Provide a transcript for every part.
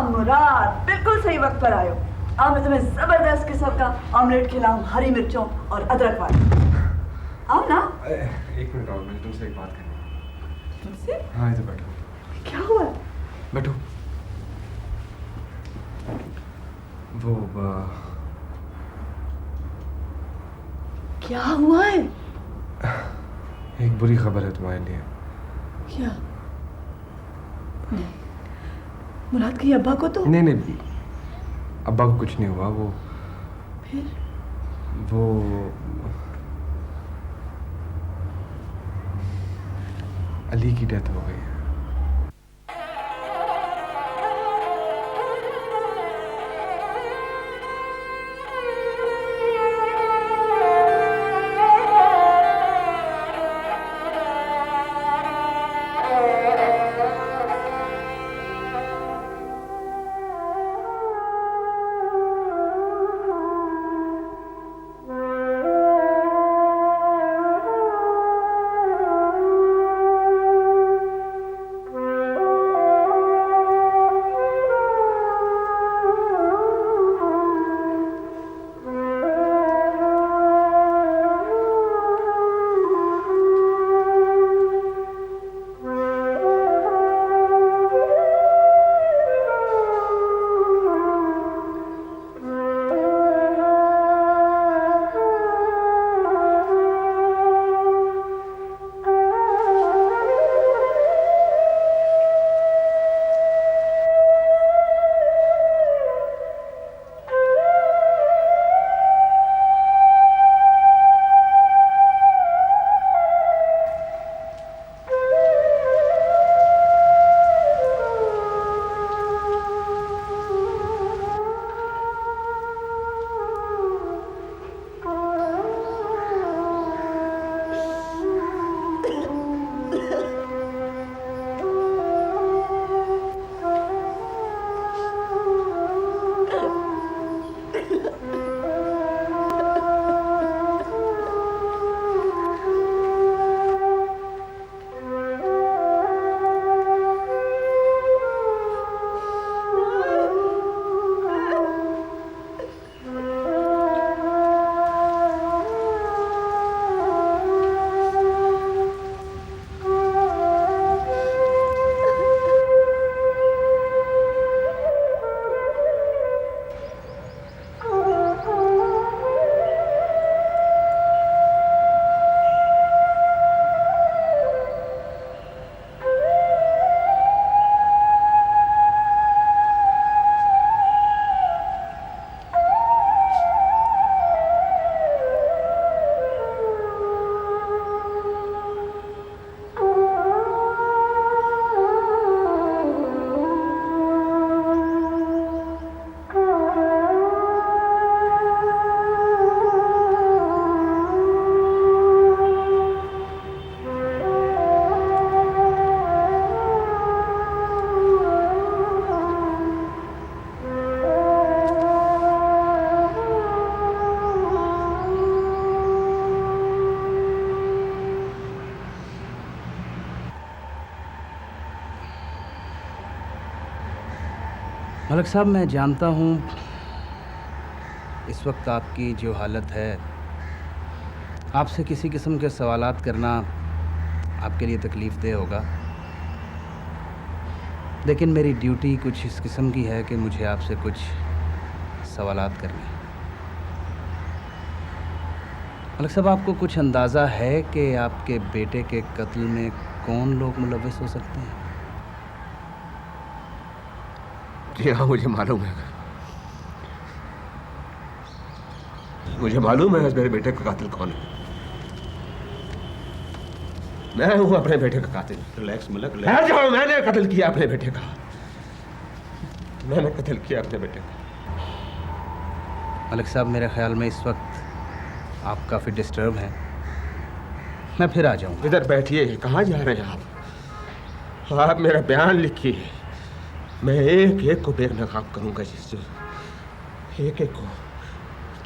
मुराद, बिल्कुल सही वक्त पर आयो। आज मैं तुम्हें जबरदस्त किस्म का ऑमलेट खिलाऊं, हरी मिर्चों और अदरक वाला। आओ ना। एक मिनट और, मुझे तुमसे एक बात करनी है। तुमसे? हाँ, इधर बैठो। क्या हुआ? बैठो। वो क्या हुआ है? एक बुरी खबर है तुम्हारे लिए। क्या? नहीं, मुराद की अब्बा को तो नहीं, अब्बा को कुछ नहीं हुआ। वो फिर अली की डेथ हो गई है। मलिक साहब, मैं जानता हूँ इस वक्त आपकी जो हालत है, आपसे किसी किस्म के सवालात करना आपके लिए तकलीफ़देह होगा, लेकिन मेरी ड्यूटी कुछ इस किस्म की है कि मुझे आपसे कुछ सवालात करने हैं। मलिक साहब, आपको कुछ अंदाज़ा है कि आपके बेटे के कत्ल में कौन लोग मुलव्वस हो सकते हैं? जी हाँ, मुझे मालूम है। मुझे मालूम है मेरे बेटे का कातिल कौन है। मैं हूं अपने बेटे का कातिल। Relax Malik, relax. जाओ, मैंने कत्ल किया अपने बेटे का। मैंने कत्ल किया अपने बेटे का। मलिक साहब, मेरे ख्याल में इस वक्त आप काफ़ी डिस्टर्ब हैं। मैं फिर आ जाऊँ। इधर बैठिए। कहाँ जा रहे हैं आप मेरा बयान लिखिए। मैं एक एक को बेनकाब करूंगा। एक एक को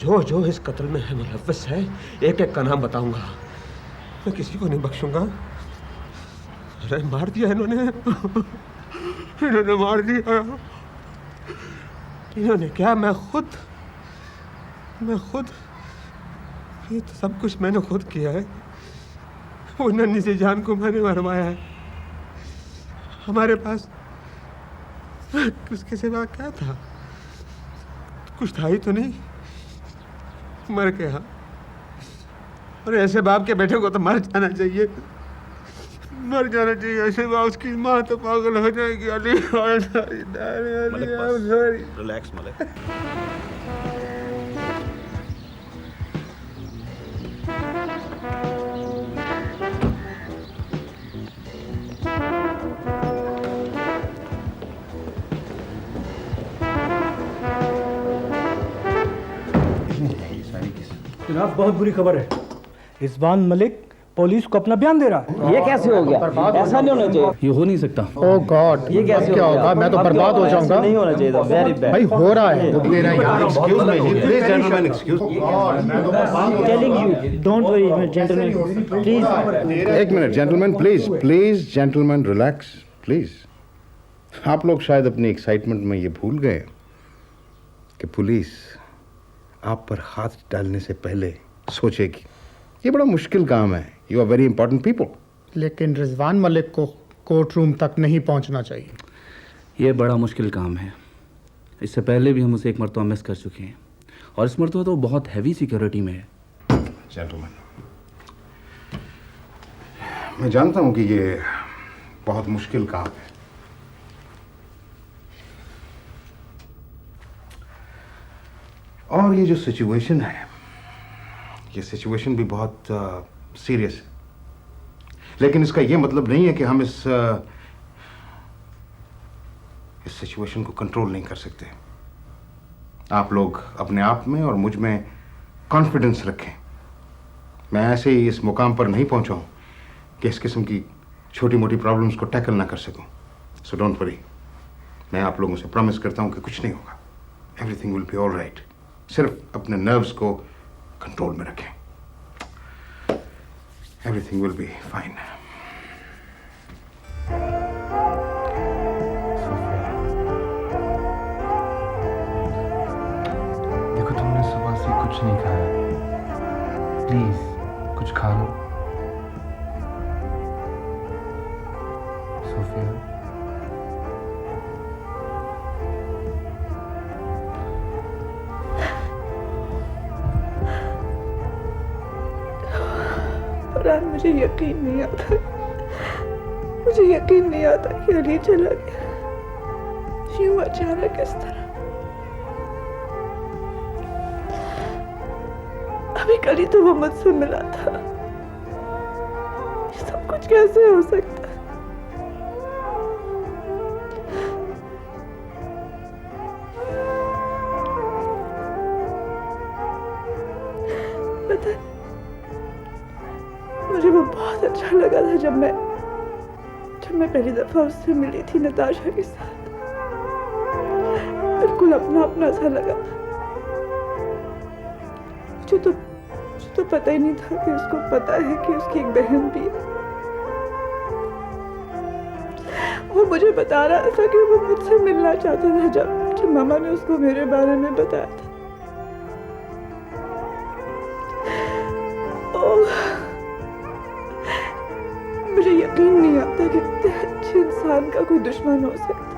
जो जो इस कत्ल में है मुलव्वस है, एक एक का नाम बताऊंगा। मैं किसी को नहीं बख्शूंगा। अरे मार दिया इन्होंने। इन्होंने मार दिया। इन्होंने क्या, मैं खुद, ये तो सब कुछ मैंने खुद किया है। वो नन्ही सी जान को मैंने मरवाया है। हमारे पास उसके सिवा क्या था? कुछ था ही तो नहीं, मर गया। और ऐसे बाप के बेटे को तो मर जाना चाहिए, मर जाना चाहिए। ऐसे बाप, उसकी माँ तो पागल हो जाएगी। अली रिलैक्स मलिक। जनाब बहुत बुरी खबर है। रिजवान मलिक पुलिस को अपना बयान दे रहा है। ये कैसे हो गया? ऐसा नहीं होना चाहिए। ये हो नहीं सकता। ओह गॉड, ये कैसे क्या होगा? मैं तो बर्बाद हो जाऊंगा। नहीं होना चाहिए था। Very bad. भाई हो रहा है। Telling you, don't worry gentleman, please. एक minute gentleman, please gentleman, relax please. आप लोग शायद अपनी एक्साइटमेंट में ये भूल गए कि पुलिस आप पर हाथ डालने से पहले सोचेगी। ये बड़ा मुश्किल काम है। You are very important people. लेकिन रिजवान मलिक को कोर्ट रूम तक नहीं पहुंचना चाहिए। ये बड़ा मुश्किल काम है। इससे पहले भी हम उसे एक मरतबा मिस कर चुके हैं, और इस मरतबा तो बहुत हैवी सिक्योरिटी में है। जेंटलमैन, मैं जानता हूं कि ये बहुत मुश्किल काम है, और ये जो सिचुएशन है, ये सिचुएशन भी बहुत सीरियस है। लेकिन इसका ये मतलब नहीं है कि हम इस सिचुएशन को कंट्रोल नहीं कर सकते। आप लोग अपने आप में और मुझ में कॉन्फिडेंस रखें। मैं ऐसे ही इस मुकाम पर नहीं पहुंचा हूं कि इस किस्म की छोटी मोटी प्रॉब्लम्स को टैकल ना कर सकूं। So don't worry. मैं आप लोगों से प्रॉमिस करता हूं कि कुछ नहीं होगा। Everything will be all right. सिर्फ अपने नर्व्स को कंट्रोल में रखें। Everything will be fine. देखो, तुमने सुबह से कुछ नहीं खाया। प्लीज कुछ खा लो। सोफिया, फरहान, मुझे यकीन नहीं आता, मुझे यकीन नहीं आता कि अली चला गया यूं अचानक इस तरह। अभी कल ही तो वो मुझसे मिला था। ये सब कुछ कैसे हो सकता है? पता, मुझे वो बहुत अच्छा लगा था जब मैं पहली दफा उससे मिली थी नताशा के साथ। बिल्कुल अपना अपना सा लगा था। मुझे तो पता ही नहीं था कि उसको पता है कि उसकी एक बहन भी है। वो मुझे बता रहा था कि वो मुझसे मिलना चाहता था जब मामा ने उसको मेरे बारे में बताया था। मुझे यकीन नहीं आता कि इतने अच्छे इंसान का कोई दुश्मन हो सकता।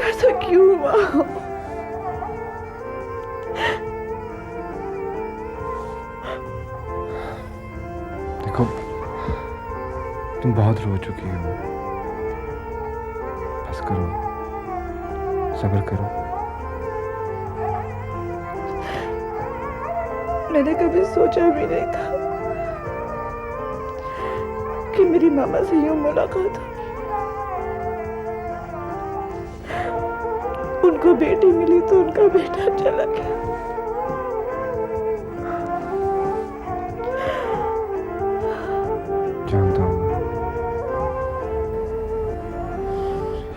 ऐसा क्यों हुआ? देखो, तुम बहुत रो चुकी हो। बस करो, सब्र करो। मैंने कभी सोचा भी नहीं था कि मेरी मामा से यूं मुलाकात होगी। उनको बेटी मिली तो उनका बेटा चला गया। जानता हूँ,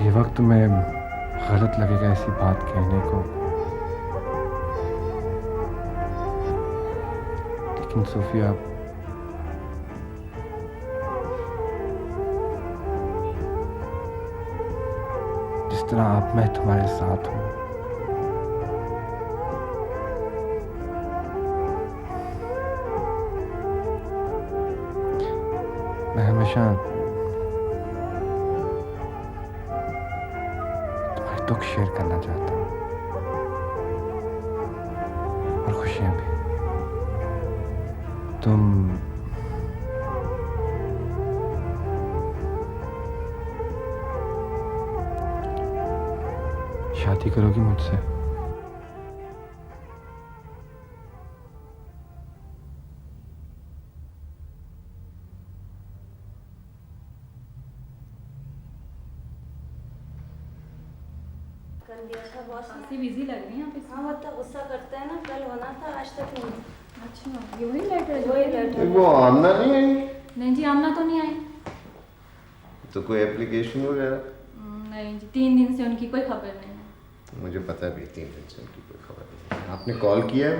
ये वक्त में गलत लगेगा ऐसी बात कहने को, लेकिन सोफिया, जिस जिस तरह आप मैं तुम्हारे साथ हूं। मैं हमेशा तुम्हारे दुख शेयर करना चाहता हूं और खुशियां भी। तुम शादी करोगी मुझसे? बिजी लग रही हैं आप। हाँ मतलब गुस्सा करते हैं ना, कल होना था आज तक नहीं। अच्छा ये वही लेटर? वही लेटर। वो आमना नहीं आई? नहीं जी आमना तो नहीं आई। तो कोई एप्लीकेशन वगैरह? नहीं जी 3 दिन से उनकी कोई खबर नहीं है। मुझे पता है भी 3 दिन से उनकी कोई खबर नहीं है। आपने कॉल किया है?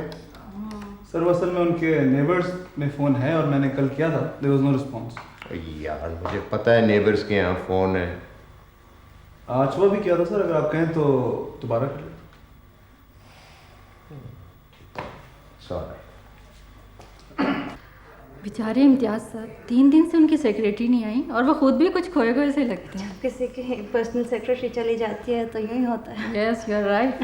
सर वो असल में उनके नेबर्स में फ़ोन है और मैंने कल किया था, देयर वाज नो रिस्पांस। यार मुझे पता है नेबर्स के यहाँ फ़ोन है। आज सुबह भी किया था सर, अगर आप कहें तो दोबारा कर लें। सॉरी। बेचारे इम्तियाज सर 3 दिन से उनकी सेक्रेटरी नहीं आई और वो खुद भी कुछ खोए खोए से लगते हैं। किसी की पर्सनल सेक्रेटरी चली जाती है तो यूं ही होता है। Yes you are right.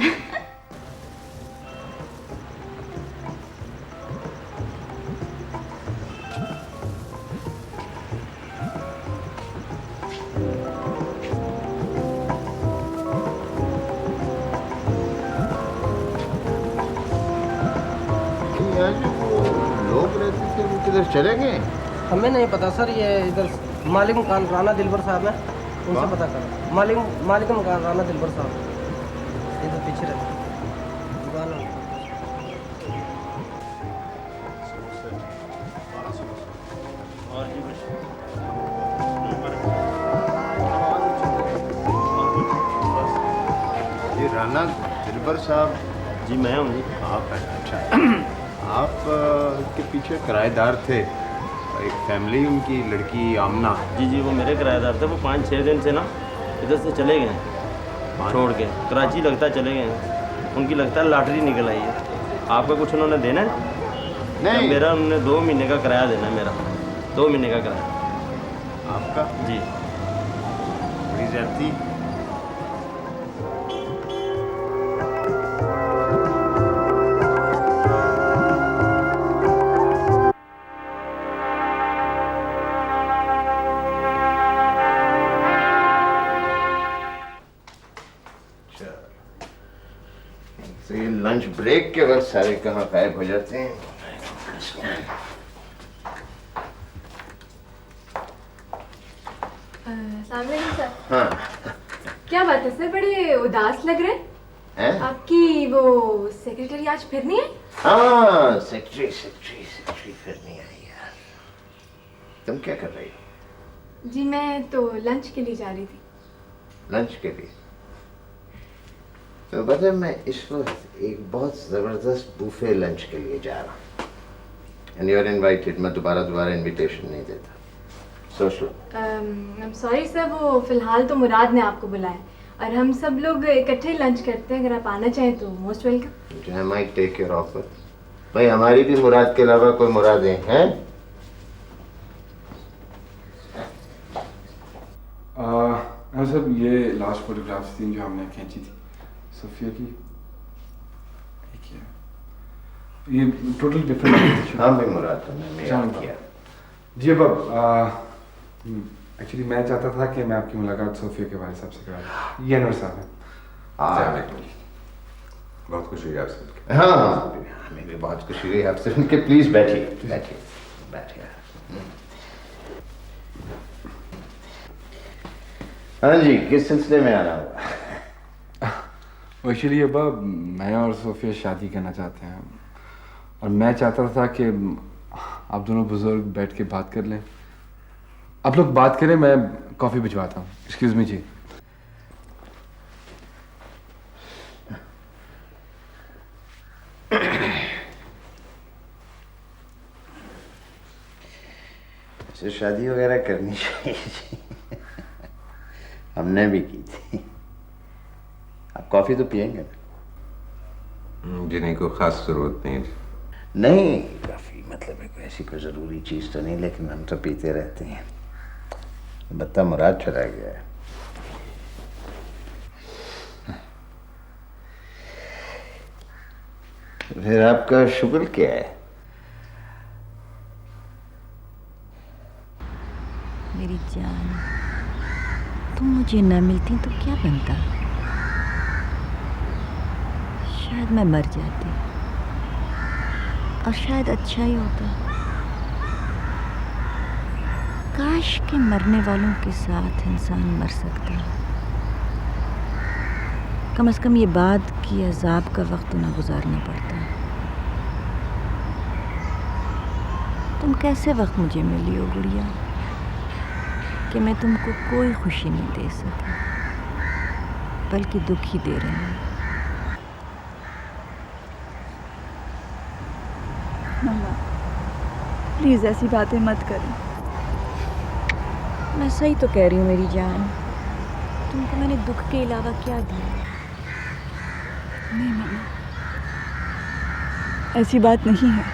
लोग रहते थे वो किधर चले गए? हमें नहीं पता सर, ये इधर मालिक मकान राना दिलबर साहब है, उनसे पता करो। मालिक मकान राना दिलबर साहब इधर पीछे रहते दुकान है। ये राना दिलबर साहब? जी मैं हूँ जी। आप हैं? अच्छा। आप के पीछे किराएदार थे, एक फैमिली उनकी लड़की आमना। जी जी वो मेरे किराएदार थे। वो 5-6 दिन से ना इधर से चले गए छोड़ के, कराची लगता चले गए। उनकी लगता है लॉटरी निकल आई है। आपका कुछ उन्होंने देना है? नहीं मेरा उन्होंने 2 महीने का किराया देना है। मेरा 2 महीने का किराया। आपका? जी। बड़ी ज्यादती। तो ये लंच ब्रेक के वक्त सारे कहाँ गायब हो जाते हैं? सर। हाँ। क्या बात है सर, बड़े उदास लग रहे हैं? आपकी वो सेक्रेटरी आज फिर नहीं आई? हाँ सेक्रेटरी फिर नहीं आई यार। तुम क्या कर रही हो? जी मैं तो लंच के लिए जा रही थी। लंच के लिए? तो पता है मैं इस वक्त एक बहुत ज़बरदस्त बुफे लंच के लिए जा रहा हूँ। And you are invited. मैं दोबारा इनविटेशन नहीं देता, सोच लो। आई एम सॉरी सर, वो फिलहाल तो मुराद ने आपको बुलाया और हम सब लोग इकट्ठे लंच करते हैं। अगर आप आना चाहें तो most welcome. I might take your offer. भाई हमारी भी मुराद के अलावा कोई मुरादें हैं? सर ये लास्ट फोटोग्राफ्स थी जो हमने खींची थी सोफिया की। ये टोटल डिफरेंट। हाँ भाई मुराद तो मैंने याद किया। जी अब एक्चुअली मैं चाहता था कि मैं आपकी मुलाकात सोफिया के वाले साहब से करा दूं। ये अनवर साहब हैं। बहुत खुशी हुई आपसे मिलकर। हाँ हमें भी बहुत खुशी हुई आपसे मिलकर। प्लीज बैठिए। हाँ जी, किस सिलसिले में आना हुआ? एक्चुअली अब मैं और सोफिया शादी करना चाहते हैं और मैं चाहता था कि आप दोनों बुजुर्ग बैठ के बात कर लें। आप लोग बात करें, मैं कॉफ़ी भिजवाता हूँ। एक्सक्यूज मी जी। ऐसे शादी वगैरह करनी चाहिए जी। हमने भी की थी। आप कॉफ़ी तो पियेंगे? जी नहीं, कोई ख़ास ज़रूरत नहीं। नहीं, काफ़ी मतलब है कोई ऐसी कोई ज़रूरी चीज़ तो नहीं, लेकिन हम तो पीते रहते हैं। बत्ता मुराद चला गया है। फिर आपका शुक्र क्या है? मेरी जान, तुम मुझे न मिलती तो क्या बनता? शायद मैं मर जाती, और शायद अच्छा ही होता। काश के मरने वालों के साथ इंसान मर सकता। कम से कम ये बाद की अजाब का वक्त ना गुजारना पड़ता। तुम कैसे वक्त मुझे मिली हो गुड़िया कि मैं तुमको कोई खुशी नहीं दे सकी, बल्कि दुख ही दे रही हूँ। मम्मा, प्लीज ऐसी बातें मत करें। मैं सही तो कह रही हूँ मेरी जान। तुमको मैंने दुख के अलावा क्या दिया? नहीं मम्मा, ऐसी बात नहीं है।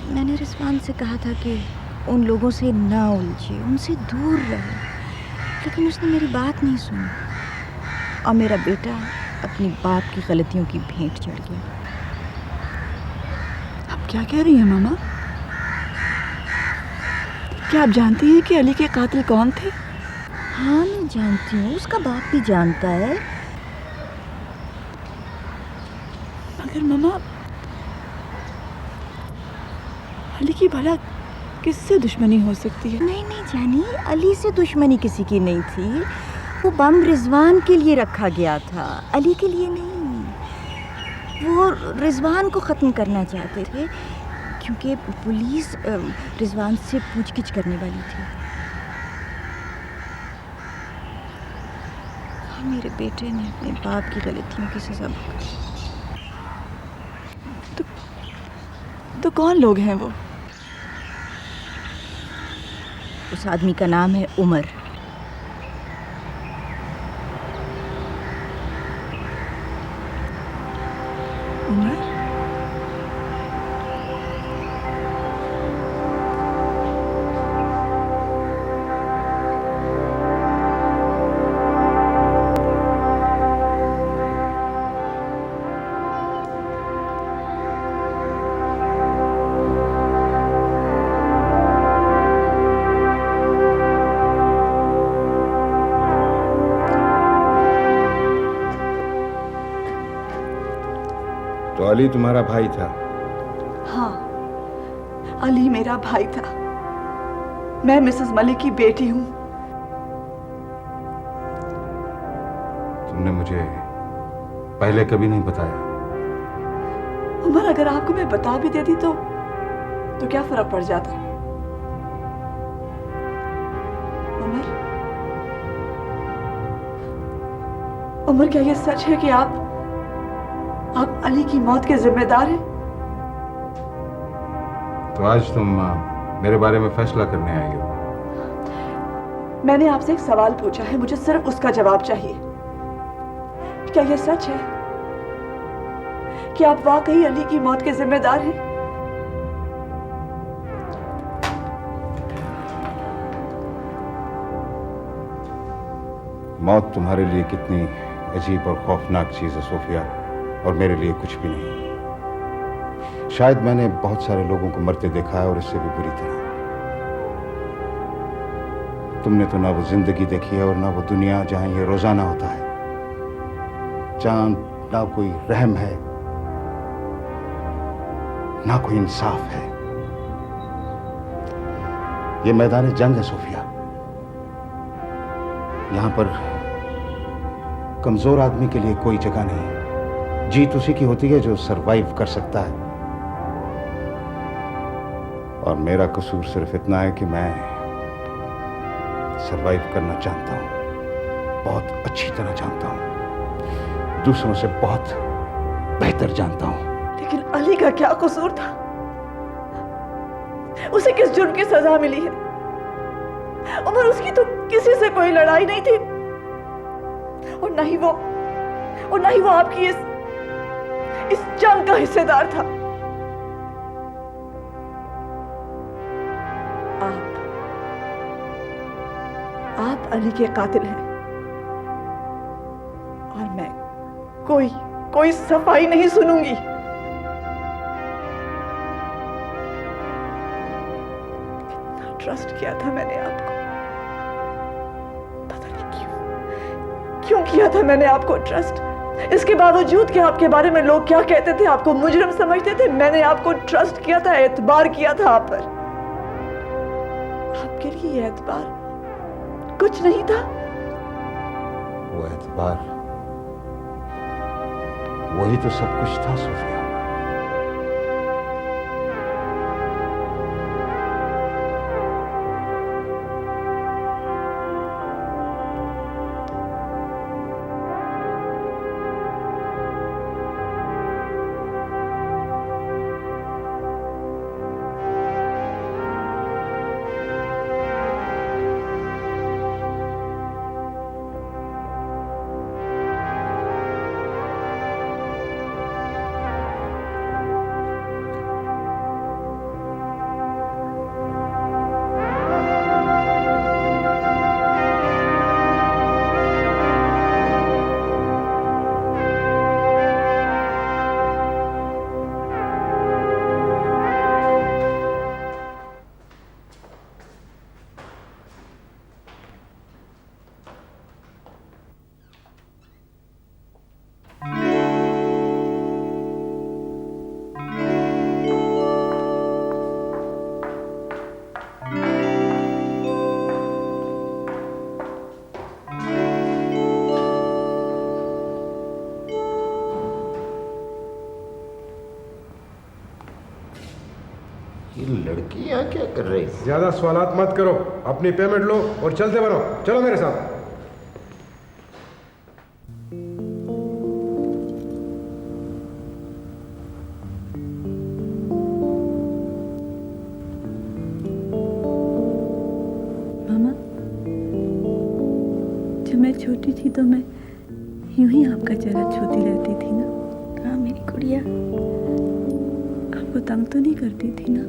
मैंने रिजवान से कहा था कि उन लोगों से ना उलझे, उनसे दूर रहे, लेकिन उसने मेरी बात नहीं सुनी, और मेरा बेटा अपनी बाप की गलतियों की भेंट चढ़ गया। आप क्या कह रही हैं मामा? क्या आप जानती हैं कि अली के कातिल कौन थे? हाँ मैं जानती हूँ, उसका बाप भी जानता है। मगर मामा, अली की भला किससे दुश्मनी हो सकती है? नहीं नहीं जानी, अली से दुश्मनी किसी की नहीं थी। वो बम रिजवान के लिए रखा गया था, अली के लिए नहीं। वो रिजवान को ख़त्म करना चाहते थे, क्योंकि पुलिस रिजवान से पूछगिछ करने वाली थी। मेरे बेटे ने अपने बाप की गलतियों की सजा भुगती। तो कौन लोग हैं वो? उस आदमी का नाम है उमर। उमर? तो अली तुम्हारा भाई था? हाँ, अली मेरा भाई था। मैं मिसेस मलिक की बेटी हूँ। तुमने मुझे पहले कभी नहीं बताया। उमर, अगर आपको मैं बता भी देती तो क्या फर्क पड़ जाता? उमर, क्या ये सच है कि आप अली की मौत के जिम्मेदार हैं? तो आज तुम मेरे बारे में फैसला करने आई हो? मैंने आपसे एक सवाल पूछा है, मुझे सिर्फ उसका जवाब चाहिए। क्या यह सच है कि आप वाकई अली की मौत के जिम्मेदार हैं? मौत तुम्हारे लिए कितनी अजीब और खौफनाक चीज है सोफिया, और मेरे लिए कुछ भी नहीं। शायद मैंने बहुत सारे लोगों को मरते देखा है, और इससे भी बुरी तरह। तुमने तो ना वो जिंदगी देखी है और ना वो दुनिया जहां ये रोजाना होता है, जहां ना कोई रहम है, ना कोई इंसाफ है। ये मैदान जंग है सोफिया। यहां पर कमजोर आदमी के लिए कोई जगह नहीं। जीत उसी की होती है जो सरवाइव कर सकता है। और मेरा कसूर सिर्फ इतना है कि मैं सरवाइव करना जानता हूं, बहुत अच्छी तरह जानता हूं, दूसरों से बहुत बेहतर जानता हूं। लेकिन अली का क्या कसूर था? उसे किस जुर्म की सजा मिली है? उमर, उसकी तो किसी से कोई लड़ाई नहीं थी। और ना ही वो आपकी इस जंग का हिस्सेदार था। आप अली के कातिल हैं और मैं कोई सफाई नहीं सुनूंगी। कितना ट्रस्ट किया था मैंने आपको, पता नहीं क्यों किया था मैंने आपको ट्रस्ट। इसके बावजूद कि आपके बारे में लोग क्या कहते थे, आपको मुजरिम समझते थे, मैंने आपको ट्रस्ट किया था, एतबार किया था आप पर। आपके लिए ये एतबार कुछ नहीं था। वो एतबार वही तो सब कुछ था सोफिया। लड़कियां क्या कर रही? ज्यादा सवालात मत करो, अपनी पेमेंट लो और चलते बनो। चलो मेरे साथ। मामा, जब मैं छोटी थी तो मैं यूं ही आपका चेहरा छूती रहती थी ना। हाँ मेरी गुड़िया, आपको तंग तो नहीं करती थी ना?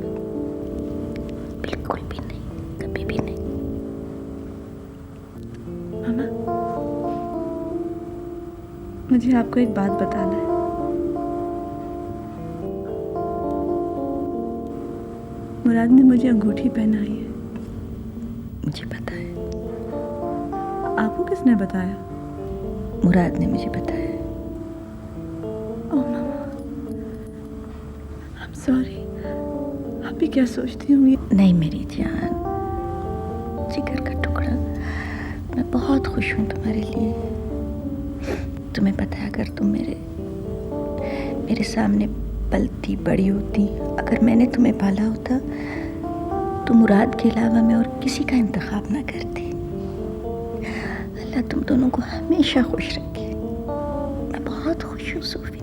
बिल्कुल भी नहीं, कभी भी नहीं। मामा, मुझे आपको एक बात बताना है। मुराद ने मुझे अंगूठी पहनाई है। मुझे पता है। आपको किसने बताया? मुराद ने मुझे बताया। ओह मामा, I'm sorry। आप भी क्या सोचती होंगी? नहीं मेरी जान, जिगर का टुकड़ा, मैं बहुत खुश हूँ तुम्हारे लिए। तुम्हें पता है, अगर तुम मेरे सामने पलती बड़ी होती, अगर मैंने तुम्हें पाला होता तो मुराद के अलावा मैं और किसी का इंतखाब ना करती। अल्लाह तुम दोनों को हमेशा खुश रखे। मैं बहुत खुश हूँ सोफी।